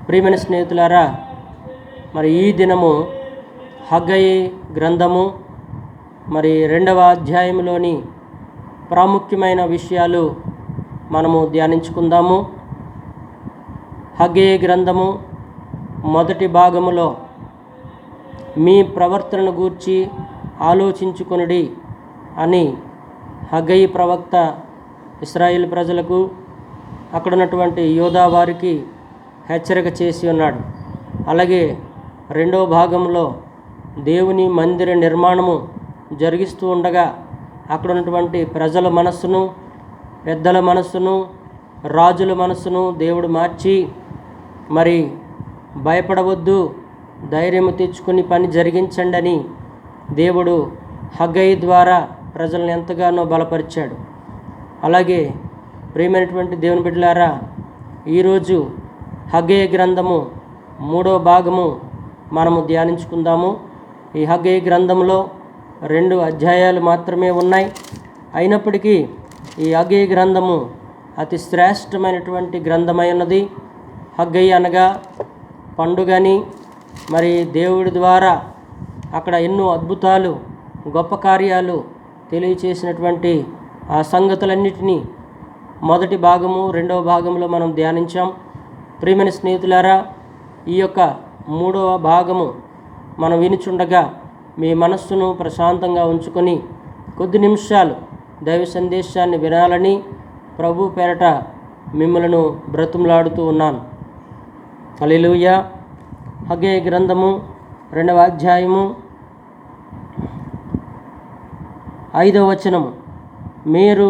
ప్రియమైన స్నేహితులారా, మరి ఈ దినము హగ్గయి గ్రంథము మరి 2వ అధ్యాయంలోని ప్రాముఖ్యమైన విషయాలు మనము ధ్యానించుకుందాము. హగ్గయి గ్రంథము మొదటి భాగములో మీ ప్రవర్తనను గూర్చి ఆలోచించుకొనుడి అని హగ్గయి ప్రవక్త ఇశ్రాయేలు ప్రజలకు, అక్కడ ఉన్నటువంటి యోధా వారికి హెచ్చరిక చేసి ఉన్నాడు. అలాగే 2వ భాగంలో దేవుని మందిర నిర్మాణము జరిగిస్తూ ఉండగా అక్కడ ఉన్నటువంటి ప్రజల మనస్సును, పెద్దల మనస్సును, రాజుల మనస్సును దేవుడు మార్చి మరి భయపడవద్దు, ధైర్యం తెచ్చుకుని పని జరిగించండి అని దేవుడు హగ్గయి ద్వారా ప్రజలను ఎంతగానో బలపరిచాడు. అలాగే ప్రియమైనటువంటి దేవుని బిడ్డలారా, ఈరోజు హగ్గయి గ్రంథము 3వ భాగము మనము ధ్యానించుకుందాము. ఈ హగ్గయి గ్రంథంలో 2 అధ్యాయాలు మాత్రమే ఉన్నాయి. అయినప్పటికీ ఈ హగ్గయి గ్రంథము అతి శ్రేష్టమైనటువంటి గ్రంథమై ఉన్నది. హగ్గయి అనగా పండుగని, మరి దేవుడి ద్వారా అక్కడ ఎన్నో అద్భుతాలు, గొప్ప కార్యాలు తెలియచేసినటువంటి ఆ సంగతులన్నిటినీ మొదటి భాగము 2వ భాగంలో మనం ధ్యానించాం. ప్రియమైన స్నేహితులారా, ఈ యొక్క 3వ భాగము మనం వినుచుండగా మీ మనస్సును ప్రశాంతంగా ఉంచుకొని కొద్ది నిమిషాలు దైవ సందేశాన్ని వినాలని ప్రభు పేరట మిమ్మలను బ్రతుములాడుతూ ఉన్నాను. హల్లెలూయా. హగ్గయి గ్రంథము 2వ అధ్యాయము 5వ వచనము. మీరు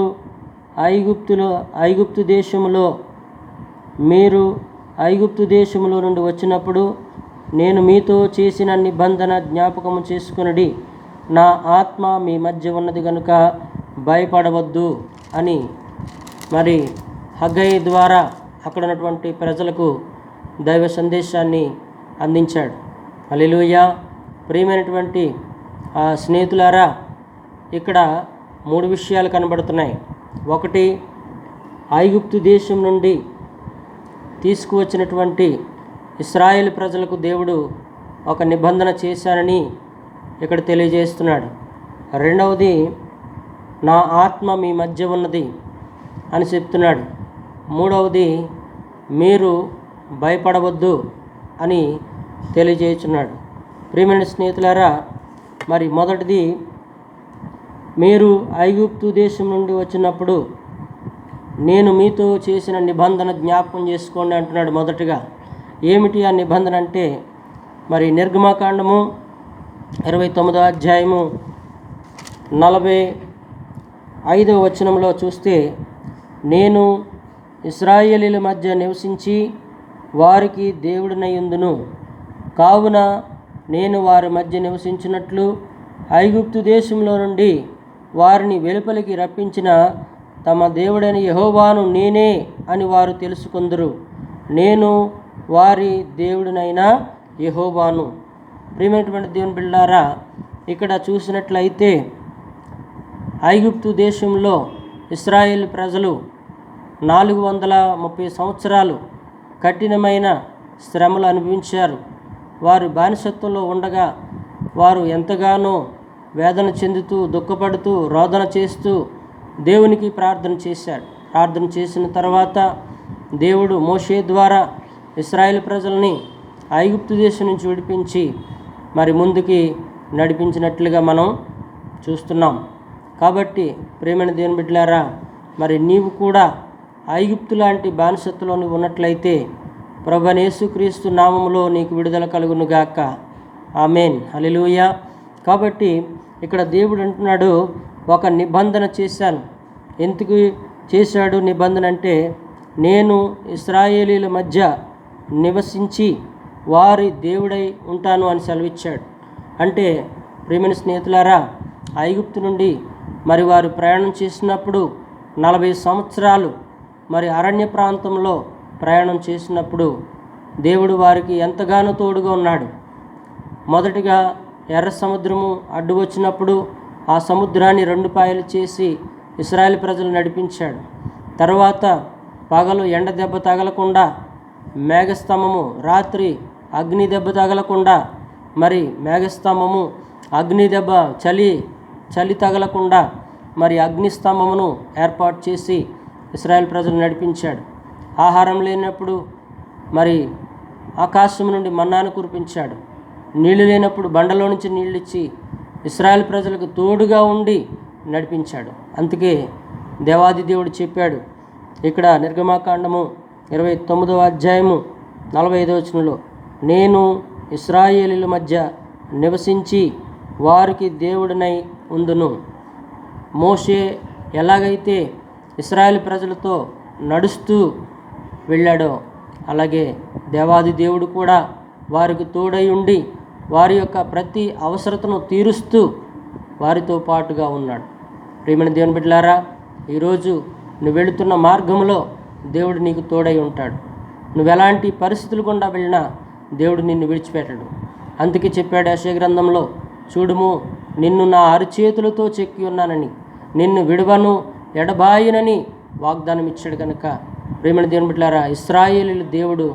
ఐగుప్తు దేశములో నుండి వచ్చినప్పుడు నేను మీతో చేసిన నిబంధన జ్ఞాపకము చేసుకొనుడి. నా ఆత్మ మీ మధ్య ఉన్నది కనుక భయపడవద్దు అని మరి హగ్గయి ద్వారా అక్కడ ఉన్నటువంటి ప్రజలకు దైవ సందేశాన్ని అందించాడు. హల్లెలూయా. ప్రియమైనటువంటి స్నేహితులారా, ఇక్కడ 3 విషయాలు కనబడుతున్నాయి. ఒకటి, ఐగుప్తు దేశం నుండి తీసుకువచ్చినటువంటి ఇశ్రాయేలు ప్రజలకు దేవుడు ఒక నిబంధన చేశానని ఇక్కడ తెలియజేస్తున్నాడు. రెండవది, నా ఆత్మ మీ మధ్య ఉన్నది అని చెప్తున్నాడు. మూడవది, మీరు భయపడవద్దు అని తెలియజేస్తున్నాడు. ప్రియమైన స్నేహితులారా, మరి మొదటిది, మీరు ఐగుప్తు దేశం నుండి వచ్చినప్పుడు నేను మీతో చేసిన నిబంధన జ్ఞాపకం చేసుకోండి అంటున్నాడు. మొదటిగా ఏమిటి ఆ నిబంధన అంటే, మరి నిర్గమకాండము 29వ అధ్యాయము 45వ వచనంలో చూస్తే, నేను ఇశ్రాయేలీల మధ్య నివసించి వారికి దేవుడినయ్యుందును, కావున నేను వారి మధ్య నివసించినట్లు ఐగుప్తు దేశంలో నుండి వారిని వెలుపలికి రప్పించిన తమ దేవుడైన యెహోవాను నేనే అని వారు తెలుసుకొందురు. నేను వారి దేవుడినైన యెహోవాను. ప్రియమైనటువంటి దేవుని బిడ్డలారా, ఇక్కడ చూసినట్లయితే ఐగుప్తు దేశంలో ఇశ్రాయేల్ ప్రజలు 430 సంవత్సరాలు కఠినమైన శ్రమలు అనుభవించారు. వారు బానిసత్వంలో ఉండగా వారు ఎంతగానో వేదన చెందుతూ, దుఃఖపడుతూ, రోదన చేస్తూ దేవునికి ప్రార్థన చేశాడు. ప్రార్థన చేసిన తర్వాత దేవుడు మోషే ద్వారా ఇశ్రాయేల్ ప్రజల్ని ఐగుప్తు దేశం నుంచి విడిపించి మరి ముందుకి నడిపించినట్లుగా మనం చూస్తున్నాం. కాబట్టి ప్రియమైన దేవుని బిడ్డలారా, మరి నీవు కూడా ఐగుప్తు లాంటి బానిసత్వంలో నువ్వు ఉన్నట్లయితే ప్రభువైన యేసుక్రీస్తు నామములో నీకు విడుదల కలుగునుగాక. ఆమేన్. హల్లెలూయా. కాబట్టి ఇక్కడ దేవుడు అంటున్నాడు, ఒక నిబంధన చేశాను. ఎందుకు చేశాడు నిబంధన అంటే, నేను ఇశ్రాయేలీల మధ్య నివసించి వారి దేవుడై ఉంటాను అని సెలవిచ్చాడు. అంటే ప్రియమైన స్నేహితులారా, ఐగుప్తు నుండి మరి వారు ప్రయాణం చేసినప్పుడు 40 సంవత్సరాలు మరి అరణ్య ప్రాంతంలో ప్రయాణం చేసినప్పుడు దేవుడు వారికి ఎంతగానో తోడుగా ఉన్నాడు. మొదటిగా ఎర్ర సముద్రము అడ్డు వచ్చినప్పుడు ఆ సముద్రాన్ని 2 పాయలు చేసి ఇశ్రాయేల్ ప్రజలు నడిపించాడు. తర్వాత పగలు ఎండ దెబ్బ తగలకుండా మేఘస్తంభము, రాత్రి అగ్ని దెబ్బ తగలకుండా, మరి మేఘస్తంభము అగ్ని దెబ్బ చలి తగలకుండా మరి అగ్నిస్తంభమును ఏర్పాటు చేసి ఇశ్రాయేల్ ప్రజలు నడిపించాడు. ఆహారం లేనప్పుడు మరి ఆకాశం నుండి మన్నాను కురిపించాడు. నీళ్లు లేనప్పుడు బండలో నుంచి నీళ్ళు ఇచ్చి ఇశ్రాయేల్ ప్రజలకు తోడుగా ఉండి నడిపించాడు. అందుకే దేవాది దేవుడు చెప్పాడు ఇక్కడ నిర్గమాకాండము 29వ అధ్యాయము 45వ వచనంలో, నేను ఇశ్రాయేలీల మధ్య నివసించి వారికి దేవుడినై ఉందును. మోషే ఎలాగైతే ఇశ్రాయేల్ ప్రజలతో నడుస్తూ వెళ్ళాడో అలాగే దేవాది దేవుడు కూడా వారికి తోడై ఉండి వారి యొక్క ప్రతి అవసరతను తీరుస్తూ వారితో పాటుగా ఉన్నాడు. ప్రియమైన దేవుని బిడ్డలారా, ఈరోజు నువ్వు వెళుతున్న మార్గంలో దేవుడు నీకు తోడై ఉంటాడు. నువ్వు ఎలాంటి పరిస్థితులు గుండా వెళ్ళినా దేవుడు నిన్ను విడిచిపెట్టడు. అందుకే చెప్పాడు యెషయా గ్రంథంలో, చూడుము నిన్ను నా అరచేతులతో చెక్కి ఉన్నానని, నిన్ను విడవను ఎడబాయినని వాగ్దానం ఇచ్చాడు. కనుక ప్రియమైన దేవుని బిడ్డలారా, ఇశ్రాయేలీయుల దేవుడు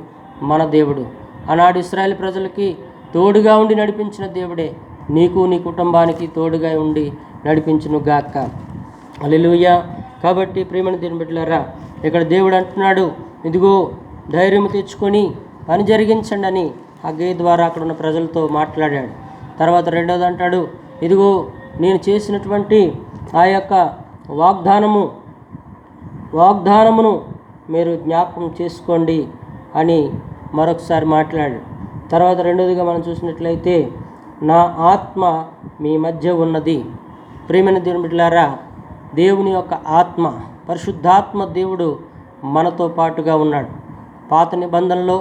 మన దేవుడు. ఆనాడు ఇశ్రాయేల్ ప్రజలకి తోడుగా ఉండి నడిపించిన దేవుడే నీకు నీ కుటుంబానికి తోడుగా ఉండి నడిపించును గాక. హల్లెలూయా. కాబట్టి ప్రియమైన దేవుని బిడ్డలారా, ఇక్కడ దేవుడు అంటున్నాడు, ఇదిగో ధైర్యం తెచ్చుకొని పని జరిగించండి అని హగ్గై ద్వారా అక్కడ ఉన్న ప్రజలతో మాట్లాడాడు. తర్వాత రెండోది అంటాడు, ఇదిగో నేను చేసినటువంటి ఆ యొక్క వాగ్దానమును మీరు జ్ఞాపకం చేసుకోండి అని మరొకసారి మాట్లాడాడు. తర్వాత రెండోదిగా మనం చూసినట్లయితే, నా ఆత్మ మీ మధ్య ఉన్నది. ప్రియమైన దేవుని బిడ్డలారా, దేవుని యొక్క ఆత్మ, పరిశుద్ధాత్మ దేవుడు మనతో పాటుగా ఉన్నాడు. పాత నిబంధనలో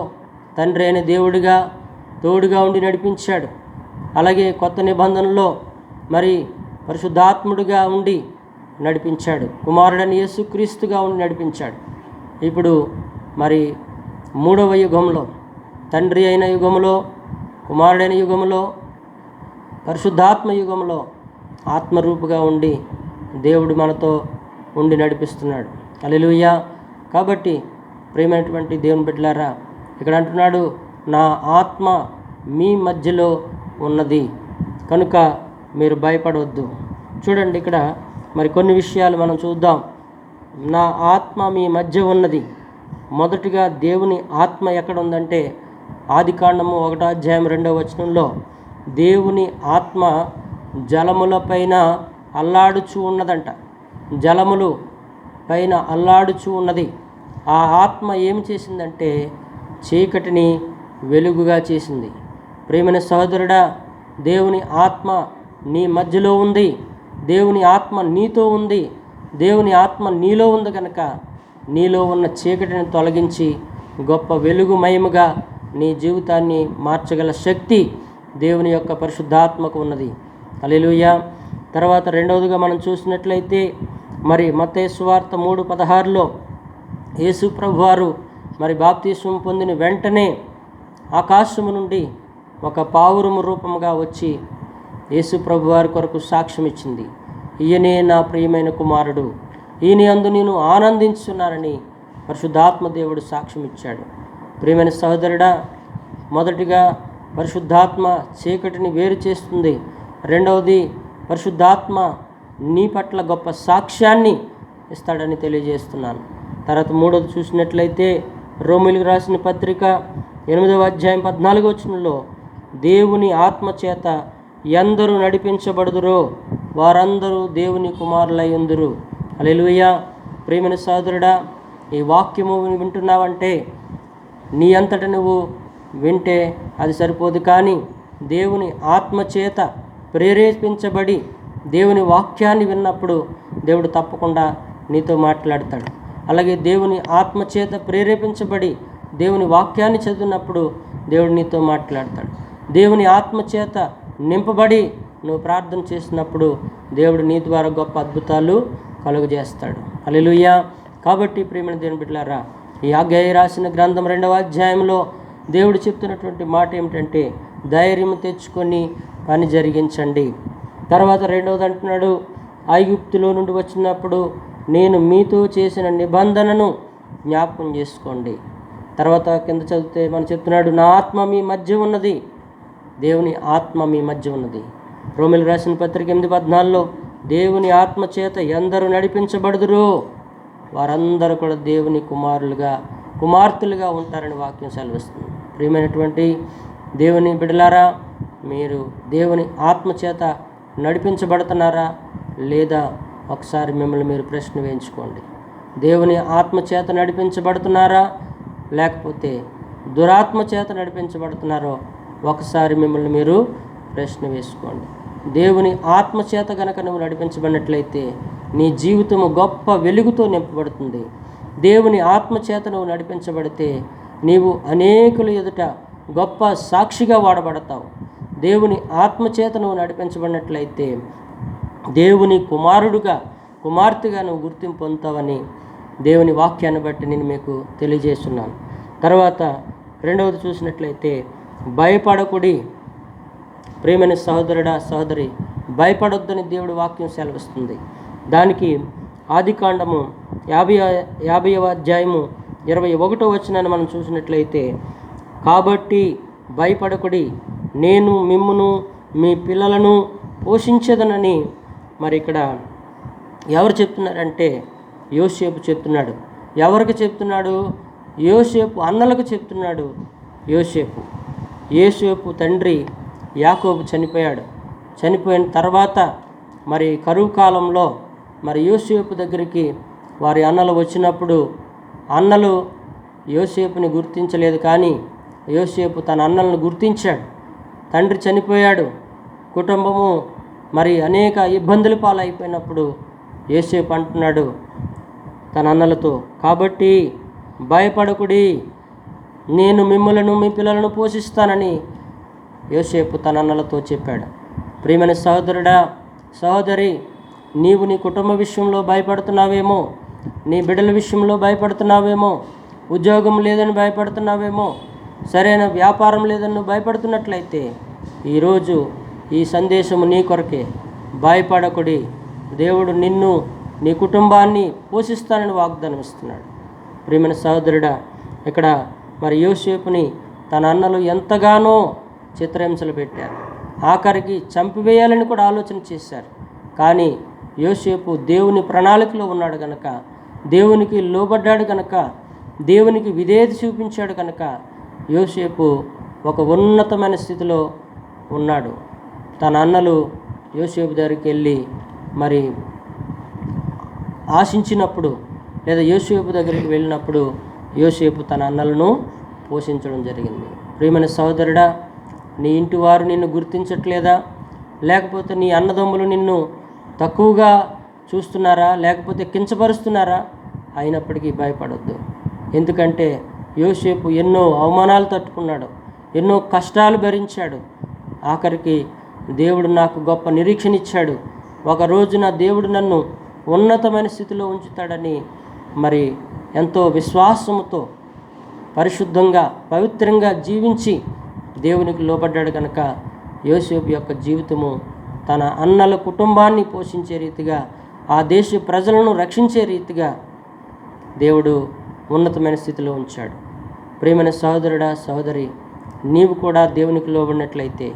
తండ్రి అయిన దేవుడిగా తోడుగా ఉండి నడిపించాడు. అలాగే కొత్త నిబంధనలో మరి పరిశుద్ధాత్ముడిగా ఉండి నడిపించాడు. కుమారుడని యేసుక్రీస్తుగా ఉండి నడిపించాడు. ఇప్పుడు మరి మూడవ యుగంలో, తండ్రి అయిన యుగంలో, కుమారుడైన యుగంలో, పరిశుద్ధాత్మ యుగంలో ఆత్మరూపుగా ఉండి దేవుడు మనతో ఉండి నడిపిస్తున్నాడు. హల్లెలూయా. కాబట్టి ప్రియమైనటువంటి దేవుని బిడ్డలారా, ఇక్కడ అంటున్నాడు, నా ఆత్మ మీ మధ్యలో ఉన్నది కనుక మీరు భయపడవద్దు. చూడండి, ఇక్కడ మరి కొన్ని విషయాలు మనం చూద్దాం. నా ఆత్మ మీ మధ్య ఉన్నది. మొదటిగా దేవుని ఆత్మ ఎక్కడ ఉందంటే, ఆదికాండము 1వ అధ్యాయం 2వ వచనంలో, దేవుని ఆత్మ జలముల పైన అల్లాడుచూ ఉన్నదంట. జలములు పైన అల్లాడుచూ ఉన్నది. ఆ ఆత్మ ఏం చేసిందంటే చీకటిని వెలుగుగా చేసింది. ప్రియమైన సహోదరుడా, దేవుని ఆత్మ నీ మధ్యలో ఉంది. దేవుని ఆత్మ నీతో ఉంది. దేవుని ఆత్మ నీలో ఉంది కనుక నీలో ఉన్న చీకటిని తొలగించి గొప్ప వెలుగుమయముగా నీ జీవితాన్ని మార్చగల శక్తి దేవుని యొక్క పరిశుద్ధాత్మకు ఉన్నది. హల్లెలూయా. తర్వాత రెండవదిగా మనం చూసినట్లయితే, మరి మత్తయి సువార్త 3:16లో యేసు ప్రభువారు మరి బాప్తిస్మం పొందిన వెంటనే ఆకాశము నుండి ఒక పావురము రూపముగా వచ్చి యేసు ప్రభువారి కొరకు సాక్ష్యం ఇచ్చింది. ఈయనే నా ప్రియమైన కుమారుడు, ఈయన యందు నేను ఆనందించున్నానని పరిశుద్ధాత్మ దేవుడు సాక్ష్యం ఇచ్చాడు. ప్రియమైన సహోదరుడా, మొదటిగా పరిశుద్ధాత్మ చీకటిని వేరు చేస్తుంది. రెండవది, పరిశుద్ధాత్మ నీ పట్ల గొప్ప సాక్ష్యాన్ని ఇస్తాడని తెలియజేస్తున్నాను. తర్వాత మూడవది చూసినట్లయితే, రోమీయులకు రాసిన పత్రిక 8వ అధ్యాయం 14వ వచనంలో, దేవుని ఆత్మ చేత ఎందరూ నడిపించబడుదురో వారందరూ దేవుని కుమారులై ఉందురు. హల్లెలూయా. ప్రియమైన సహోదరుడా, ఈ వాక్యము వింటున్నావంటే నీ అంతట నువ్వు వింటే అది సరిపోదు, కానీ దేవుని ఆత్మ చేత ప్రేరేపించబడి దేవుని వాక్యాన్ని విన్నప్పుడు దేవుడు తప్పకుండా నీతో మాట్లాడతాడు. అలాగే దేవుని ఆత్మ చేత ప్రేరేపించబడి దేవుని వాక్యాన్ని చదివినప్పుడు దేవుడు నీతో మాట్లాడతాడు. దేవుని ఆత్మ చేత నింపబడి నువ్వు ప్రార్థన చేసినప్పుడు దేవుడు నీ ద్వారా గొప్ప అద్భుతాలు కలుగజేస్తాడు. హల్లెలూయా. కాబట్టి ప్రియమైన దేవుని బిడ్డలారా, ఈ హగ్గై రాసిన గ్రంథం 2వ అధ్యాయంలో దేవుడు చెప్తున్నటువంటి మాట ఏమిటంటే, ధైర్యం తెచ్చుకొని పని జరిగించండి. తర్వాత రెండవది అంటున్నాడు, ఐగుప్తులో నుండి వచ్చినప్పుడు నేను మీతో చేసిన నిబంధనను జ్ఞాపకం చేసుకోండి. తర్వాత కింద చదివితే మనం చెప్తున్నాడు, నా ఆత్మ మీ మధ్య ఉన్నది. దేవుని ఆత్మ మీ మధ్య ఉన్నది. రోమిలకు రాసిన పత్రిక 8:14 దేవుని ఆత్మ చేత ఎందరూ నడిపించబడుదురో వారందరూ కూడా దేవుని కుమార్తెలుగా ఉంటారని వాక్యం సెలవిస్తుంది. ప్రియమైనటువంటి దేవుని బిడ్డలారా, మీరు దేవుని ఆత్మ చేత నడిపించబడుతున్నారా లేదా? ఒకసారి మిమ్మల్ని మీరు ప్రశ్న వేయించుకోండి. దేవుని ఆత్మ చేత నడిపించబడుతున్నారా లేకపోతే దురాత్మ చేత నడిపించబడుతున్నారో ఒకసారి మిమ్మల్ని మీరు ప్రశ్న వేసుకోండి. దేవుని ఆత్మ చేత గనక నువ్వు నడిపించబడినట్లయితే నీ జీవితము గొప్ప వెలుగుతో నింపబడుతుంది. దేవుని ఆత్మ చేత నువ్వు నడిపించబడితే నీవు అనేకుల ఎదుట గొప్ప సాక్షిగా వాడబడతావు. దేవుని ఆత్మ చేత నువ్వు నడిపించబడినట్లయితే దేవుని కుమార్తెగా నువ్వు గుర్తింపు పొందుతావని దేవుని వాక్యాన్ని బట్టి నేను మీకు తెలియజేస్తున్నాను. తర్వాత రెండవది చూసినట్లయితే భయపడకుడి. ప్రియమైన సహోదరుడా, సహోదరి, భయపడొద్దని దేవుడి వాక్యం సెలవిస్తుంది. దానికి ఆదికాండము 50వ అధ్యాయము 21వ వచనాన్ని మనం చూసినట్లయితే, కాబట్టి భయపడకుడి, నేను మిమ్మును మీ పిల్లలను పోషించేదనని. మరి ఇక్కడ ఎవరు చెప్తున్నారంటే యోసేపు చెప్తున్నాడు. ఎవరికి చెప్తున్నాడు? యోసేపు అన్నలకు చెప్తున్నాడు. యోసేపు తండ్రి యాకోబు చనిపోయాడు. చనిపోయిన తర్వాత మరి కరువు కాలంలో మరి యోసేపు దగ్గరికి వారి అన్నలు వచ్చినప్పుడు అన్నలు యోసేపుని గుర్తించలేదు, కానీ యోసేపు తన అన్నలను గుర్తించాడు. తండ్రి చనిపోయాడు, కుటుంబము మరి అనేక ఇబ్బందుల పాలైపోయినప్పుడు యోసేపు అంటున్నాడు తన అన్నలతో, కాబట్టి భయపడకుడి, నేను మిమ్మలను మీ పిల్లలను పోషిస్తానని యోసేపు తన అన్నలతో చెప్పాడు. ప్రియమైన సహోదరుడా, సహోదరి, నీవు నీ కుటుంబ విషయంలో భయపడుతున్నావేమో, నీ బిడ్డల విషయంలో భయపడుతున్నావేమో, ఉద్యోగం లేదని భయపడుతున్నావేమో, సరైన వ్యాపారం లేదని నువ్వు భయపడుతున్నట్లయితే ఈరోజు ఈ సందేశము నీ కొరకే. భయపడకుడి, దేవుడు నిన్ను నీ కుటుంబాన్ని పోషిస్తానని వాగ్దానం ఇస్తున్నాడు. ప్రియమైన సహోదరుడా, ఇక్కడ మరి యోసేపుని తన అన్నలు ఎంతగానో చిత్రహింసలు పెట్టారు. ఆఖరికి చంపివేయాలని కూడా ఆలోచన చేశారు. కానీ యోసేపు దేవుని ప్రణాళికలో ఉన్నాడు కనుక, దేవునికి లోబడ్డాడు కనుక, దేవునికి విధేయత చూపించాడు కనుక యోసేపు ఒక ఉన్నతమైన స్థితిలో ఉన్నాడు. తన అన్నలు యోసేపు దగ్గరికి వెళ్ళి మరి ఆశించినప్పుడు లేదా యోసేపు దగ్గరికి వెళ్ళినప్పుడు యోసేపు తన అన్నలను పోషించడం జరిగింది. ప్రియమైన సహోదరుడా, నీ ఇంటి వారు నిన్ను గుర్తించట్లేదా? లేకపోతే నీ అన్నదమ్ములు నిన్ను తక్కువగా చూస్తున్నారా? లేకపోతే కించపరుస్తున్నారా? అయినప్పటికీ భయపడొద్దు. ఎందుకంటే యోసేపు ఎన్నో అవమానాలు తట్టుకున్నాడు, ఎన్నో కష్టాలు భరించాడు. ఆఖరికి దేవుడు నాకు గొప్ప నిరీక్షణ ఇచ్చాడు, ఒక రోజున దేవుడు నన్ను ఉన్నతమైన స్థితిలో ఉంచుతాడని మరి ఎంతో విశ్వాసముతో పరిశుద్ధంగా పవిత్రంగా జీవించి దేవునికి లోబడ్డాడు కనుక యోసేపు యొక్క జీవితము తన అన్నల కుటుంబాన్ని పోషించే రీతిగా, ఆ దేశ ప్రజలను రక్షించే రీతిగా దేవుడు ఉన్నతమైన స్థితిలో ఉంచాడు. ప్రియమైన సహోదరుడా, సహోదరి, నీవు కూడా దేవునికి లోబడినట్లయితే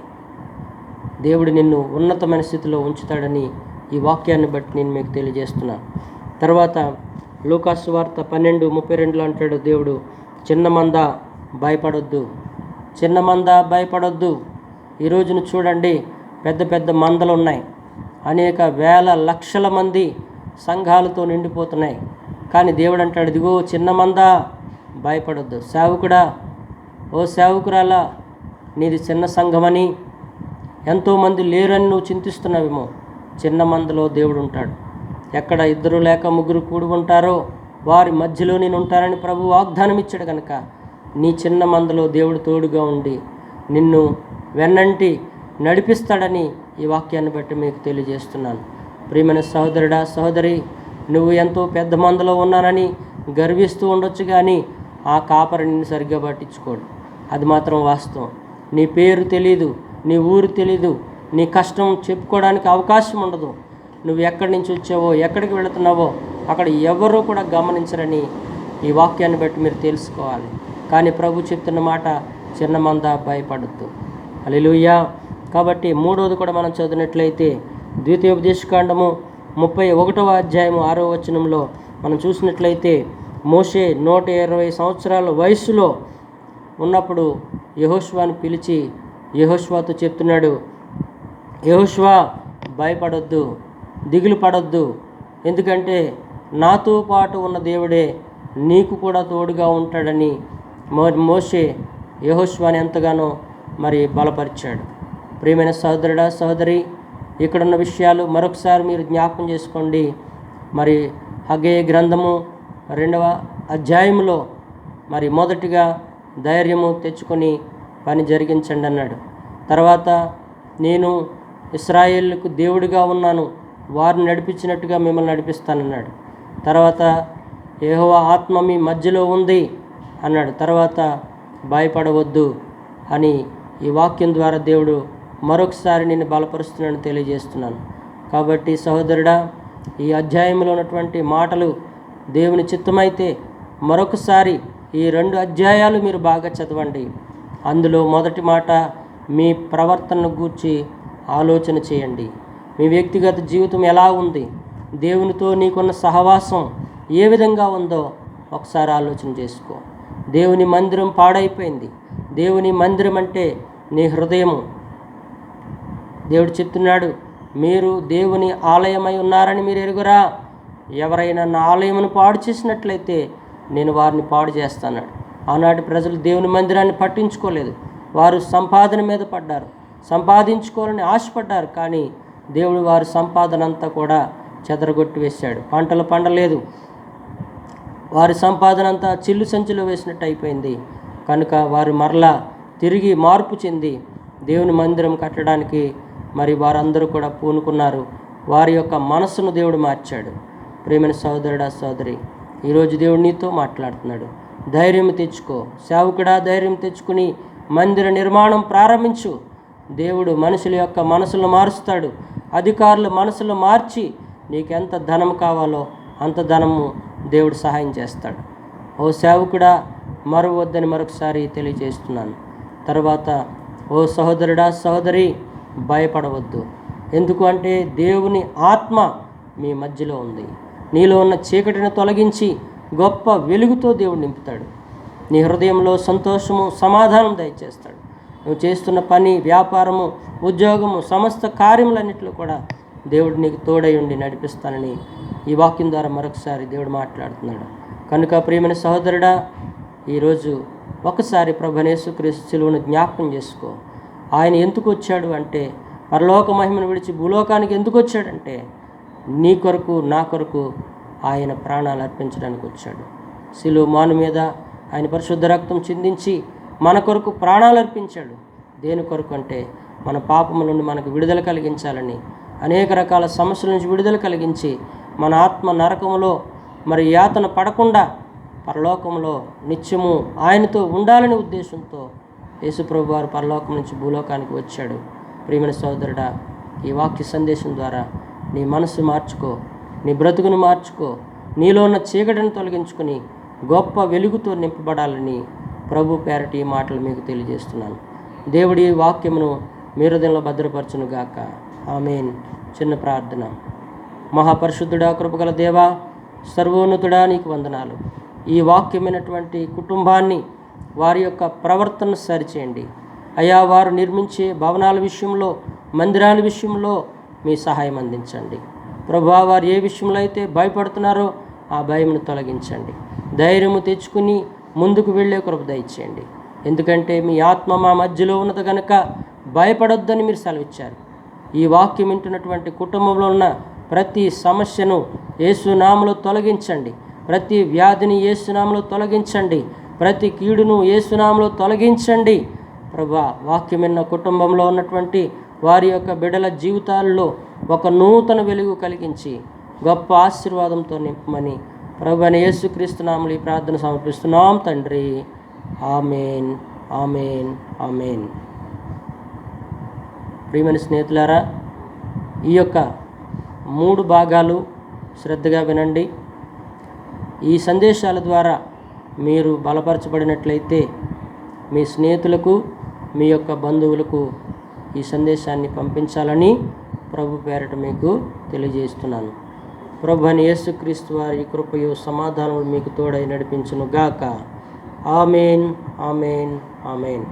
దేవుడు నిన్ను ఉన్నతమైన స్థితిలో ఉంచుతాడని ఈ వాక్యాన్ని బట్టి నేను మీకు తెలియజేస్తున్నాను. తర్వాత లూకాసు సువార్త 12:32 అంటాడు దేవుడు, చిన్న మంద భయపడొద్దు, చిన్న మంద భయపడొద్దు. ఈరోజును చూడండి, పెద్ద పెద్ద మందలు ఉన్నాయి, అనేక వేల లక్షల మంది సంఘాలతో నిండిపోతున్నాయి. కానీ దేవుడు అంటాడు, ఇదిగో చిన్న మంద భయపడొద్దు. సేవకుడా, ఓ సేవకురాలా, నీది చిన్న సంఘమని, ఎంతోమంది లేరని నువ్వు చింతిస్తున్నావేమో. చిన్న మందలో దేవుడు ఉంటాడు. ఎక్కడ 2 లేక 3 కూడి ఉంటారో వారి మధ్యలో నేను ఉంటానని ప్రభు వాగ్దానం ఇచ్చాడు కనుక నీ చిన్న మందలో దేవుడు తోడుగా ఉండి నిన్ను వెన్నంటి నడిపిస్తాడని ఈ వాక్యాన్ని బట్టి మీకు తెలియజేస్తున్నాను. ప్రియమైన సహోదరుడా, సహోదరి, నువ్వు ఎంతో పెద్ద మందలో ఉన్నానని గర్విస్తూ ఉండొచ్చు, కానీ ఆ కాపరి నిన్ను సరిగ్గా పట్టించుకోడు. అది మాత్రం వాస్తవం. నీ పేరు తెలీదు, నీ ఊరు తెలీదు, నీ కష్టం చెప్పుకోవడానికి అవకాశం ఉండదు. నువ్వు ఎక్కడి నుంచి వచ్చావో, ఎక్కడికి వెళుతున్నావో అక్కడ ఎవరూ కూడా గమనించరని ఈ వాక్యాన్ని బట్టి మీరు తెలుసుకోవాలి. కానీ ప్రభు చెప్తున్న మాట, చిన్న మంద భయపడద్దు. హల్లెలూయా. కాబట్టి మూడవది కూడా మనం చదివినట్లయితే ద్వితీయోపదేశకాండము 31వ అధ్యాయము 6వ వచనంలో మనం చూసినట్లయితే, మోషే 120 సంవత్సరాల వయస్సులో ఉన్నప్పుడు యెహోషువను పిలిచి యెహోషువతో చెప్తున్నాడు, యెహోషువ భయపడొద్దు, దిగులు పడొద్దు, ఎందుకంటే నాతో పాటు ఉన్న దేవుడే నీకు కూడా తోడుగా ఉంటాడని మోషే యెహోషువని ఎంతగానో బలపరిచాడు. ప్రియమైన సహోదరుడా, సహోదరి, ఇక్కడున్న విషయాలు మరొకసారి మీరు జ్ఞాపకం చేసుకోండి. హగ్గయి గ్రంథము 2వ అధ్యాయంలో మొదటిగా ధైర్యము తెచ్చుకొని పని జరిగించండి అన్నాడు. తర్వాత నేను ఇశ్రాయేలుకు దేవుడిగా ఉన్నాను, వారిని నడిపించినట్టుగా మిమ్మల్ని నడిపిస్తానన్నాడు. తర్వాత యెహోవా ఆత్మ మీ మధ్యలో ఉంది అన్నాడు. తర్వాత భయపడవద్దు అని ఈ వాక్యం ద్వారా దేవుడు మరొకసారి నిన్ను బలపరుస్తున్నాడని తెలియజేస్తున్నాను. కాబట్టి సహోదరుడా, ఈ అధ్యాయంలో ఉన్నటువంటి మాటలు దేవుని చిత్తమైతే మరొకసారి ఈ 2 అధ్యాయాలు మీరు బాగా చదవండి. అందులో మొదటి మాట, మీ ప్రవర్తనను గూర్చి ఆలోచన చేయండి. మీ వ్యక్తిగత జీవితం ఎలా ఉంది, దేవునితో నీకున్న సహవాసం ఏ విధంగా ఉందో ఒకసారి ఆలోచన చేసుకో. దేవుని మందిరం పాడైపోయింది. దేవుని మందిరం అంటే నీ హృదయము. దేవుడు చెప్తున్నాడు, మీరు దేవుని ఆలయమై ఉన్నారని మీరు ఎరుగురా? ఎవరైనా నా ఆలయమును పాడు చేసినట్లయితే నేను వారిని పాడు చేస్తాన్నాడు. ఆనాటి ప్రజలు దేవుని మందిరాన్ని పట్టించుకోలేదు. వారు సంపాదన మీద పడ్డారు, సంపాదించుకోవాలని ఆశపడ్డారు. కానీ దేవుడు వారి సంపాదన అంతా కూడా చెదరగొట్టి వేశాడు. పంటలు పండలేదు, వారి సంపాదన అంతా చిల్లు సంచిలో వేసినట్టు అయిపోయింది. కనుక వారు మరలా తిరిగి మార్పు చెంది దేవుని మందిరం కట్టడానికి వారందరూ కూడా పూనుకున్నారు. వారి యొక్క మనస్సును దేవుడు మార్చాడు. ప్రియమైన సహోదరుడా, సహోదరి, ఈరోజు దేవుడు నీతో మాట్లాడుతున్నాడు. ధైర్యం తెచ్చుకో సేవకుడా, ధైర్యం తెచ్చుకుని మందిర నిర్మాణం ప్రారంభించు. దేవుడు మనుషుల యొక్క మనసులు మారుస్తాడు. అధికారుల మనసులు మార్చి నీకెంత ధనం కావాలో అంత ధనము దేవుడు సహాయం చేస్తాడు. ఓ సేవకుడా, మరవద్దని మరొకసారి తెలియజేస్తున్నాను. తర్వాత ఓ సహోదరుడా, సహోదరి, భయపడవద్దు. ఎందుకు అంటే దేవుని ఆత్మ మీ మధ్యలో ఉంది. నీలో ఉన్న చీకటిని తొలగించి గొప్ప వెలుగుతో దేవుడు నింపుతాడు. నీ హృదయంలో సంతోషము, సమాధానం దయచేస్తాడు. నువ్వు చేస్తున్న పని, వ్యాపారము, ఉద్యోగము, సమస్త కార్యములన్నింటిలో కూడా దేవుడు నీకు తోడై ఉండి నడిపిస్తానని ఈ వాక్యం ద్వారా మరొకసారి దేవుడు మాట్లాడుతున్నాడు. కనుక ప్రియమైన సహోదరుడా, ఈరోజు ఒకసారి ప్రభువైన యేసుక్రీస్తు శిలువను జ్ఞాపకం చేసుకో. ఆయన ఎందుకు వచ్చాడు అంటే, పరలోక మహిమను విడిచి భూలోకానికి ఎందుకు వచ్చాడంటే, నీ కొరకు నా కొరకు ఆయన ప్రాణాలు అర్పించడానికి వచ్చాడు. శిలువ మాను మీద ఆయన పరిశుద్ధ రక్తం చిందించి మన కొరకు ప్రాణాలు అర్పించాడు. దేని కొరకు అంటే, మన పాపముల నుండి మనకు విడుదల కలిగించాలని, అనేక రకాల సమస్యల నుంచి విడుదల కలిగించి మన ఆత్మ నరకములో యాతన పడకుండా పరలోకంలో నిత్యము ఆయనతో ఉండాలనే ఉద్దేశంతో యేసుప్రభు వారు పరలోకం నుంచి భూలోకానికి వచ్చాడు. ప్రియమైన సోదరుడా, ఈ వాక్య సందేశం ద్వారా నీ మనసు మార్చుకో, నీ బ్రతుకును మార్చుకో, నీలో ఉన్న చీకటిని తొలగించుకొని గొప్ప వెలుగుతో నింపబడాలని ప్రభు పేరటి ఈ మాటలు మీకు తెలియజేస్తున్నాను. దేవుడి వాక్యమును మీ హృదయంలో భద్రపరచునుగాక. ఆమేన్. చిన్న ప్రార్థన. మహాపరిశుద్ధుడా, కృపగల దేవా, సర్వోన్నతుడా, నీకు వందనాలు. ఈ వాక్యమైనటువంటి కుటుంబాన్ని, వారి యొక్క ప్రవర్తనను సరిచేయండి అయ్యా. వారు నిర్మించే భవనాల విషయంలో, మందిరాల విషయంలో మీ సహాయం అందించండి ప్రభువా. వారు ఏ విషయంలో అయితే భయపడుతున్నారో ఆ భయమును తొలగించండి. ధైర్యము తెచ్చుకుని ముందుకు వెళ్ళే కృప దయచేయండి. ఎందుకంటే మీ ఆత్మ మా మధ్యలో ఉన్నది కనుక భయపడొద్దని మీరు సెలవిచ్చారు. ఈ వాక్యం వింటున్నటువంటి కుటుంబంలో ఉన్న ప్రతి సమస్యను యేసునామములో తొలగించండి. ప్రతి వ్యాధిని యేసునామములో తొలగించండి. ప్రతి కీడును యేసునామములో తొలగించండి ప్రభువా. వాక్యం విన్న కుటుంబంలో ఉన్నటువంటి వారి యొక్క బిడ్డల జీవితాల్లో ఒక నూతన వెలుగు కలిగించి గొప్ప ఆశీర్వాదంతో నింపమని ప్రభువైన యేసుక్రీస్తు నామములో ఈ ప్రార్థన సమర్పిస్తున్నాం తండ్రి. ఆమేన్, ఆమేన్, ఆమేన్. ప్రియమైన స్నేహితులారా, ఈ యొక్క 3 భాగాలు శ్రద్ధగా వినండి. ఈ సందేశాల ద్వారా మీరు బలపరచబడినట్లయితే మీ స్నేహితులకు, మీ యొక్క బంధువులకు ఈ సందేశాన్ని పంపించాలని ప్రభు పేరట మీకు తెలియజేస్తున్నాను. ప్రభు అని యేసుక్రీస్తు వారి కృపయు సమాధానములు మీకు తోడై నడిపించును గాక. ఆమేన్, ఆమేన్, ఆమేన్.